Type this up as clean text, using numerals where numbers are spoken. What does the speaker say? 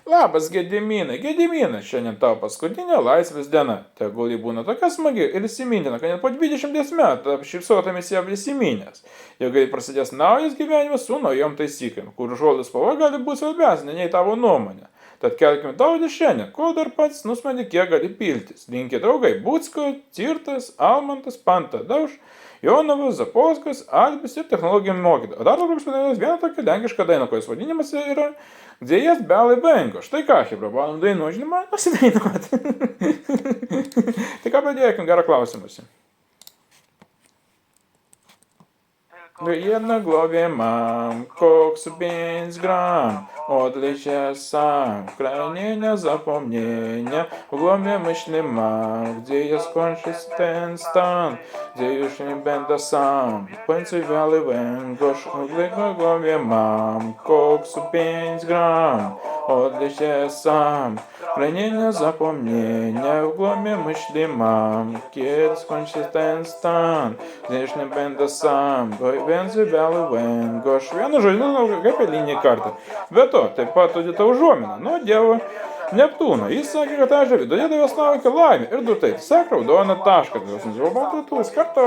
Labas, Gediminai. Gediminas, šiandien tavo paskutinė laisvės diena. Tegul ji būna tokia smagi ir įsimintina, kad net po 20 metų apšypsotomis ją prisiminęs. Jau gai prasidės naujas gyvenimas su naujom taisyklėm, kur žodis spalva gali būti svarbesnė nei tavo nuomonė. Tad kelkime taudį šiandien, kol dar pats nusmeni, kiek gali piltis. Linki draugai Bucko, Cirtas, Almantas, Pantadauš, Jonovas, Zaposkas, Albis ir technologijų mokytojas. O dar dabar pasidainuos vieną tokią lenkišką dainą, kurios vadinimas yra Gdzie jest biały węgorz. Tai ką, Hebra, valandų dainų, žinoma, pasidainuoti. Tai ką pradėkim, gerą klausimąsi. Jedna głowie mam, koksu 5 gram, odlezie sam, krajnienia zapomnienia, w głowie myśli mam, gdzie ja skończy ten stan, gdzie już nie będę sam, w końcu biały węgorz, w głowie mam, koksu 5 gram, odlezie sam, krajnienia zapomnienia, w głowie myśli mam, kiedy skończy ten stan, gdzie już nie będę sam, Vienas biały węgorz. Vienu žodžiu, kaip eilinė karta. Be to, taip pat ta užuomina nuo dievo Neptūno. Jis sakė, kad ežero viduje tavęs laukia laimė. Ir du tai, tiesiog raudoną tašką. Tavęs nusivalbatu, iš karto.